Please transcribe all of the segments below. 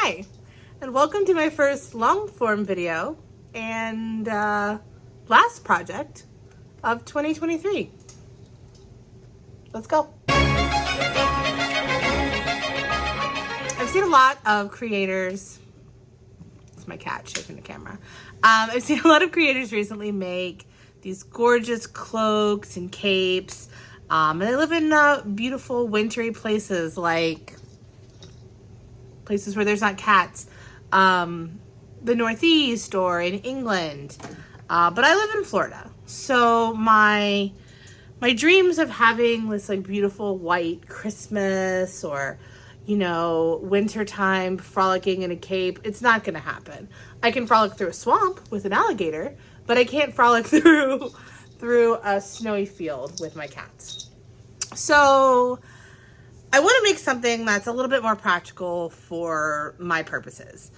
Hi, and welcome to my first long-form video and last project of 2023. Let's go. I've seen a lot of creators, it's my cat shaking the camera. I've seen a lot of creators recently make these gorgeous cloaks and capes, and they live in beautiful wintry places like places where there's not cats, the Northeast or in England, but I live in Florida. So my dreams of having this like beautiful white Christmas or, you know, wintertime frolicking in a cape, it's not gonna happen. I can frolic through a swamp with an alligator, but I can't frolic through a snowy field with my cats. So I want to make something that's a little bit more practical for my purposes.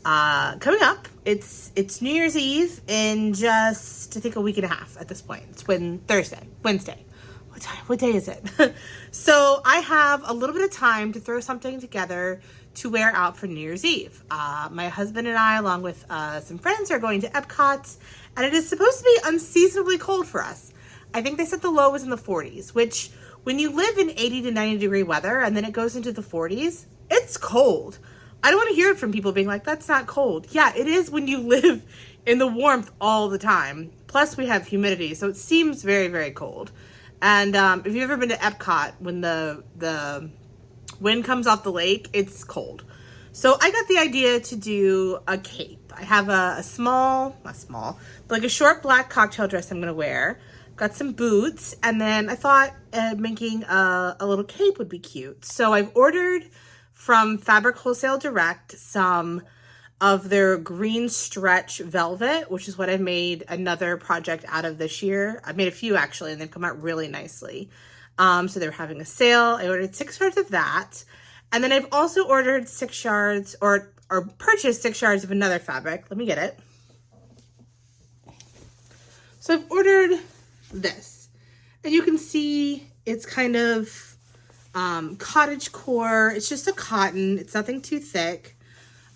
Coming up, it's New Year's Eve in just, I think, a week and a half at this point. It's Wednesday. What day is it? So I have a little bit of time to throw something together to wear out for New Year's Eve. My husband and I, along with some friends, are going to Epcot, and it is supposed to be unseasonably cold for us. I think they said the low was in the 40s, which when you live in 80 to 90 degree weather and then it goes into the 40s, it's cold. I don't want to hear it from people being like, that's not cold. Yeah, it is when you live in the warmth all the time. Plus we have humidity, so it seems very, very cold. And if you've ever been to Epcot, when the wind comes off the lake, it's cold. So I got the idea to do a cape. I have a small, not small, but like a short black cocktail dress I'm going to wear. Got some boots, and then I thought making a little cape would be cute. So I've ordered from Fabric Wholesale Direct some of their green stretch velvet, which is what I made another project out of this year. I made a few actually, and they've come out really nicely. So they were having a sale. I ordered 6 yards of that. And then I've also ordered 6 yards or purchased 6 yards of another fabric. Let me get it. So I've ordered this, and you can see it's kind of cottage core. It's just a cotton. It's nothing too thick.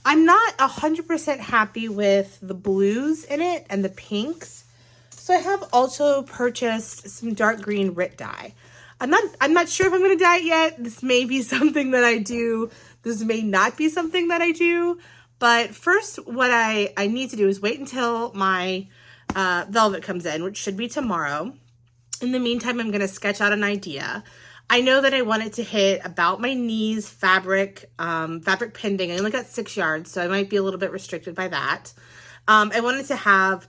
I'm not 100% happy with the blues in it and the pinks, so I have also purchased some dark green RIT dye. I'm not sure if I'm going to dye it yet. This may be something that I do. This may not be something that I do. But first, what I need to do is wait until my velvet comes in, which should be tomorrow. In the meantime, I'm going to sketch out an idea. I know that I want it to hit about my knees fabric pending. I only got 6 yards, so I might be a little bit restricted by that. I wanted to have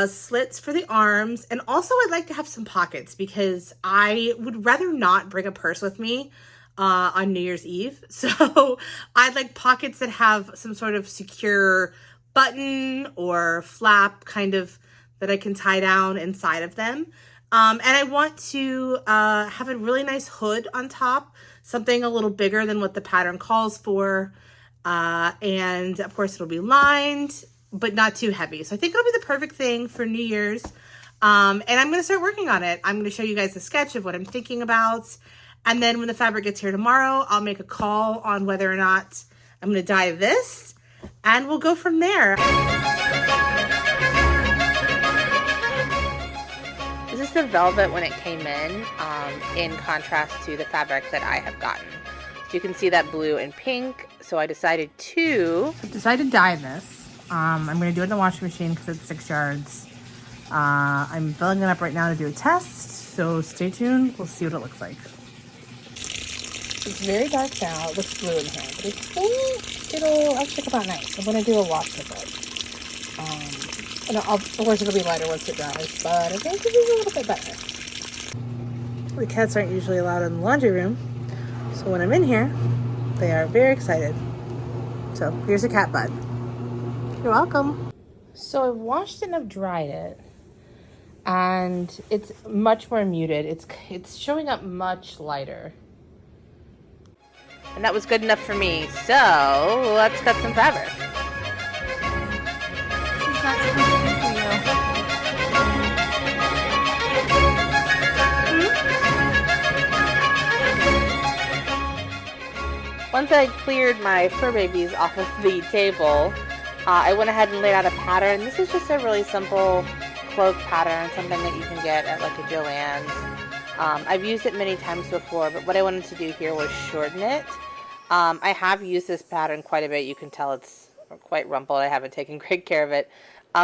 slits for the arms, and also I'd like to have some pockets because I would rather not bring a purse with me on New Year's Eve. So I'd like pockets that have some sort of secure button or flap kind of that I can tie down inside of them. And I want to have a really nice hood on top, something a little bigger than what the pattern calls for. And of course it'll be lined, but not too heavy. So I think it'll be the perfect thing for New Year's. And I'm going to start working on it. I'm going to show you guys a sketch of what I'm thinking about. And then when the fabric gets here tomorrow, I'll make a call on whether or not I'm going to dye this, and we'll go from there. This is the velvet when it came in contrast to the fabric that I have gotten. So you can see that blue and pink. So I decided to dye this. I'm going to do it in the washing machine because it's 6 yards. I'm filling it up right now to do a test. So stay tuned. We'll see what it looks like. It's very dark now. It looks blue in here, but it'll actually come out nice. I'm going to do a wash with it. And of course it'll be lighter once it dries, but I think it'll be a little bit better. The cats aren't usually allowed in the laundry room, so when I'm in here, they are very excited. So here's a cat bud. You're welcome. So I've washed and I've dried it, and it's much more muted. It's showing up much lighter. And that was good enough for me, so let's cut some fabric. Once I cleared my fur babies off of the table, I went ahead and laid out a pattern. This is just a really simple cloak pattern, something that you can get at like a Joann's. I've used it many times before, but what I wanted to do here was shorten it. I have used this pattern quite a bit. You can tell it's quite rumpled. I haven't taken great care of it.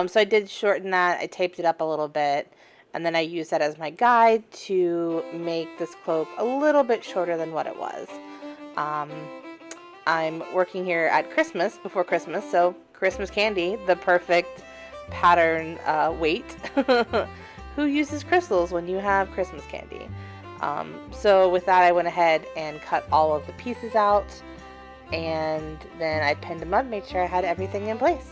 So I did shorten that. I taped it up a little bit, and then I used that as my guide to make this cloak a little bit shorter than what it was. I'm working here at Christmas, before Christmas, so Christmas candy, the perfect pattern weight. Who uses crystals when you have Christmas candy? So with that, I went ahead and cut all of the pieces out, and then I pinned them up, made sure I had everything in place.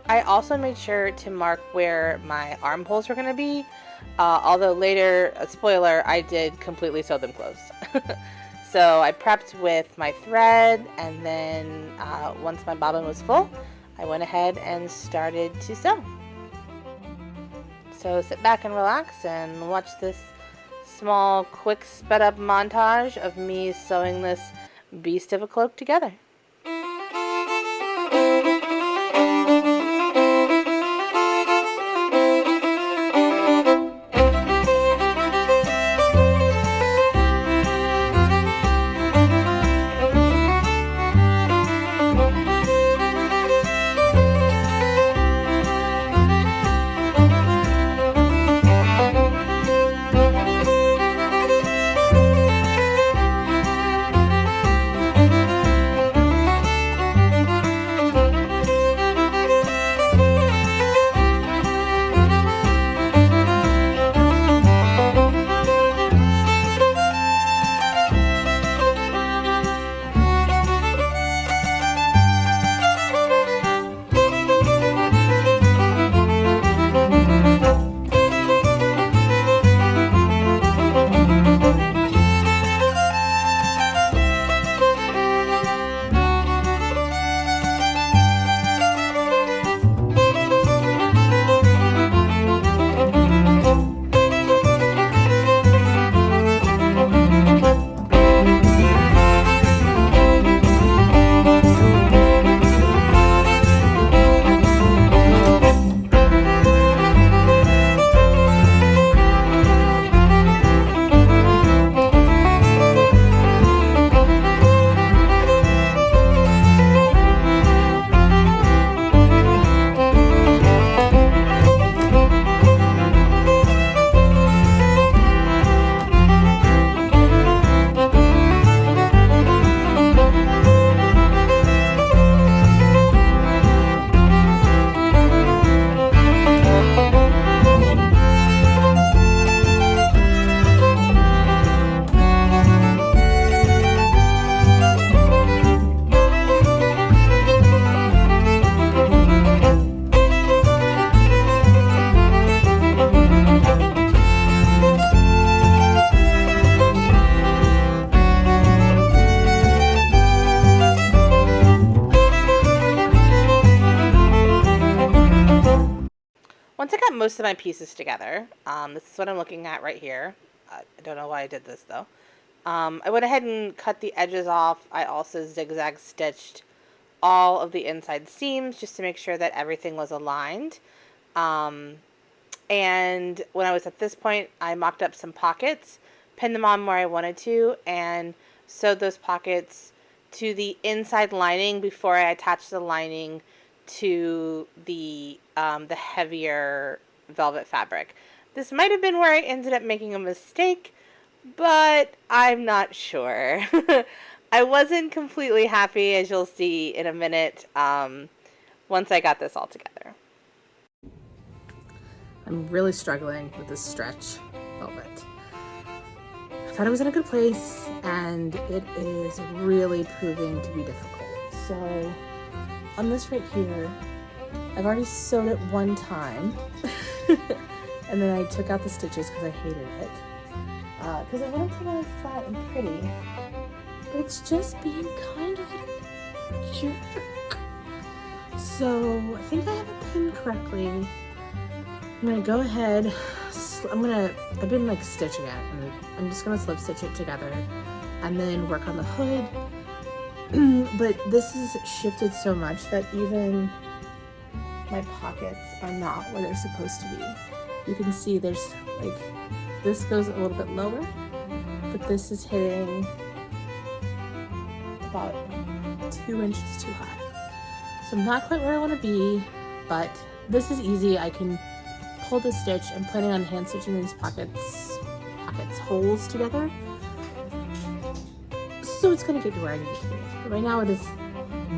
I also made sure to mark where my armholes were going to be, although later, a spoiler, I did completely sew them closed. So I prepped with my thread, and then once my bobbin was full, I went ahead and started to sew. So sit back and relax and watch this small, quick, sped up montage of me sewing this beast of a cloak together. Once I got most of my pieces together, this is what I'm looking at right here. I don't know why I did this though. I went ahead and cut the edges off. I also zigzag stitched all of the inside seams just to make sure that everything was aligned. And when I was at this point, I mocked up some pockets, pinned them on where I wanted to, and sewed those pockets to the inside lining before I attached the lining to the heavier velvet fabric. This might have been where I ended up making a mistake, but I'm not sure. I wasn't completely happy, as you'll see in a minute, once I got this all together. I'm really struggling with this stretch velvet. I thought it was in a good place, and it is really proving to be difficult. So on this right here, I've already sewed it one time, and then I took out the stitches because I hated it, because I wanted to really flat and pretty, but it's just being kind of Jerk. So I think I have it pinned correctly. I'm gonna go ahead. I've been like stitching it, and I'm just gonna slip stitch it together and then work on the hood. But this is shifted so much that even my pockets are not where they're supposed to be. You can see there's like, this goes a little bit lower, but this is hitting about 2 inches too high. So I'm not quite where I want to be, but this is easy. I can pull the stitch. I'm planning on hand stitching these holes together. So it's gonna get to where I need it to be. But right now it is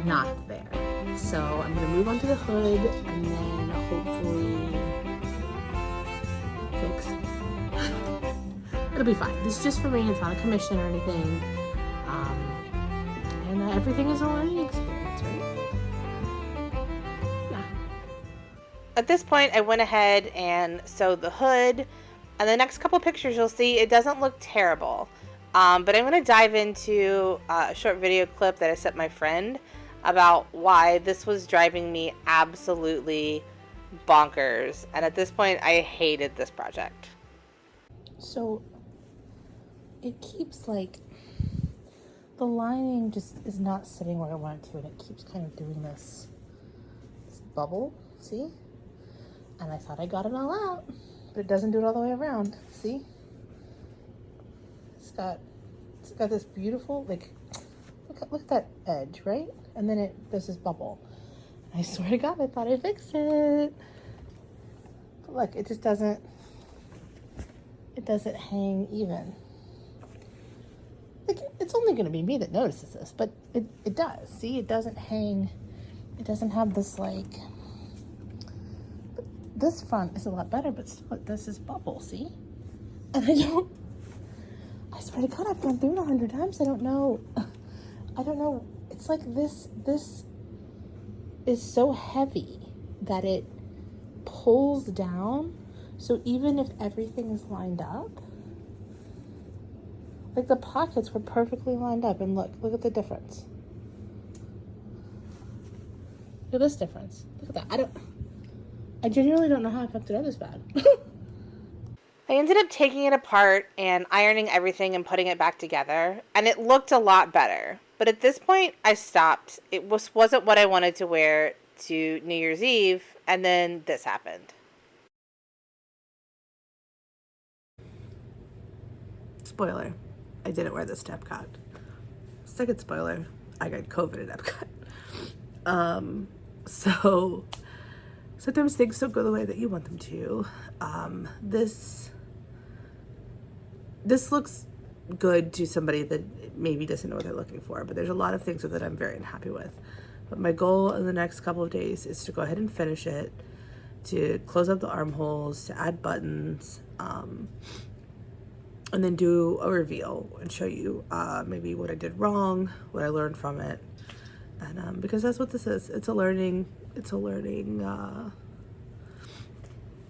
not there. So I'm gonna move on to the hood and then hopefully fix it. It'll be fine. This is just for me. It's not a commission or anything. And everything is a learning experience, right? Yeah. At this point, I went ahead and sewed the hood. And the next couple pictures you'll see, it doesn't look terrible. But I'm going to dive into a short video clip that I sent my friend about why this was driving me absolutely bonkers. And at this point, I hated this project. So it keeps like, the lining just is not sitting where I want it to, and it keeps kind of doing this bubble, see? And I thought I got it all out, but it doesn't do it all the way around, see? It's got this beautiful, like, look at that edge, right? And then there's this bubble. And I swear to God, I thought I fixed it. But look, it just doesn't hang even. Like, it's only going to be me that notices this, but it does. See, it doesn't hang. It doesn't have this, like, but this front is a lot better, but still it does this bubble, see? And I swear to God, I've gone through it 100 times. I don't know. It's like this is so heavy that it pulls down. So even if everything is lined up, like the pockets were perfectly lined up, and look at the difference. Look at this difference. Look at that. I genuinely don't know how I fucked it up this bad. I ended up taking it apart and ironing everything and putting it back together, and it looked a lot better. But at this point, I stopped. It wasn't what I wanted to wear to New Year's Eve, and then this happened. Spoiler. I didn't wear this to Epcot. Second spoiler, I got COVID at Epcot. So sometimes things don't go the way that you want them to. This looks good to somebody that maybe doesn't know what they're looking for, but there's a lot of things with it I'm very unhappy with. But my goal in the next couple of days is to go ahead and finish it, to close up the armholes, to add buttons, and then do a reveal and show you maybe what I did wrong, what I learned from it, and because that's what this is. It's a learning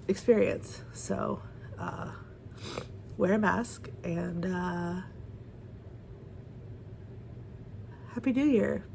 experience. So wear a mask, and Happy New Year.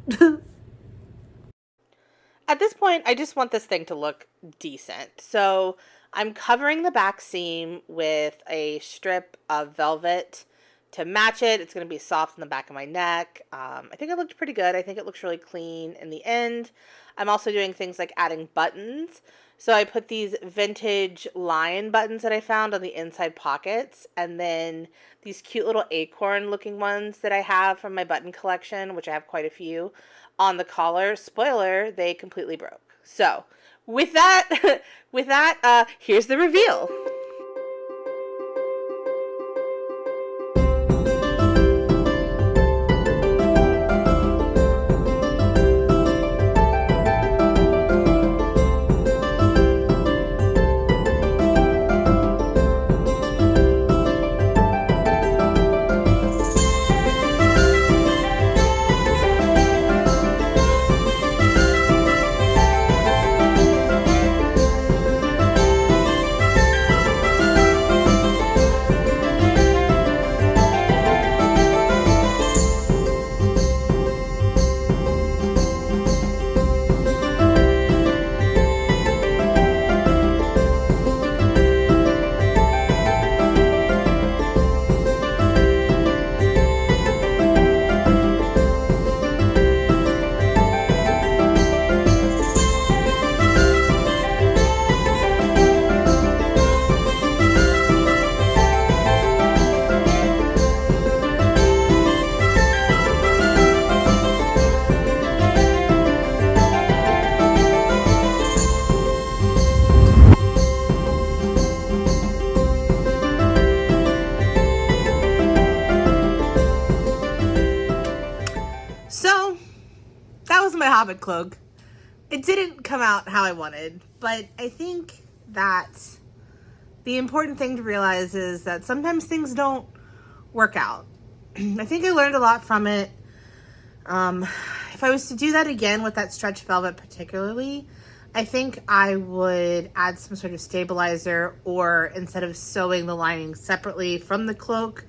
At this point, I just want this thing to look decent. So I'm covering the back seam with a strip of velvet to match it. It's going to be soft in the back of my neck. I think it looked pretty good. I think it looks really clean in the end. I'm also doing things like adding buttons. So I put these vintage lion buttons that I found on the inside pockets, and then these cute little acorn looking ones that I have from my button collection, which I have quite a few, on the collar. Spoiler, they completely broke. So with that, here's the reveal. Hobbit Cloak. It didn't come out how I wanted, but I think that the important thing to realize is that sometimes things don't work out. I think I learned a lot from it. If I was to do that again with that stretch velvet particularly, I think I would add some sort of stabilizer, or instead of sewing the lining separately from the cloak,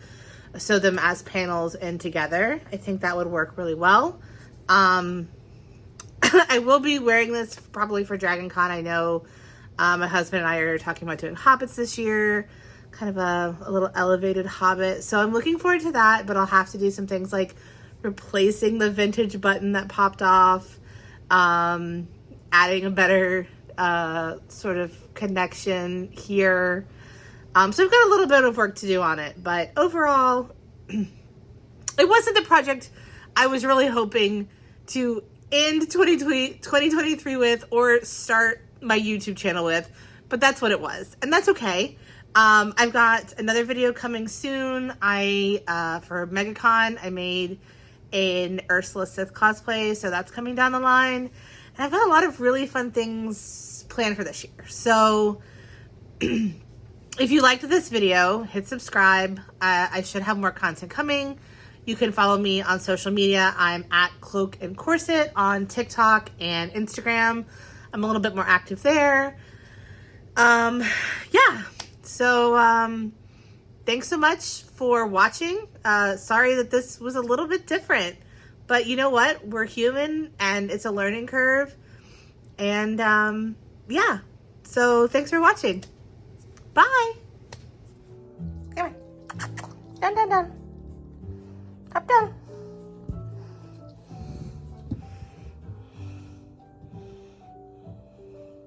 sew them as panels and together. I think that would work really well. I will be wearing this probably for Dragon Con. I know my husband and I are talking about doing Hobbits this year, kind of a little elevated Hobbit. So I'm looking forward to that, but I'll have to do some things like replacing the vintage button that popped off, adding a better sort of connection here. So I've got a little bit of work to do on it, but overall, it wasn't the project I was really hoping to end 2023 with, or start my YouTube channel with, but that's what it was, and that's okay. I've got another video coming soon. For MegaCon, I made an Ursula Sith cosplay, so that's coming down the line. And I've got a lot of really fun things planned for this year. So if you liked this video, hit subscribe. I should have more content coming. You can follow me on social media. I'm at Cloak and Corset on TikTok and Instagram. I'm a little bit more active there. Yeah. So thanks so much for watching. Sorry that this was a little bit different, but you know what? We're human and it's a learning curve. And yeah. So thanks for watching. Bye. Come on. Down, down, down. Up, down.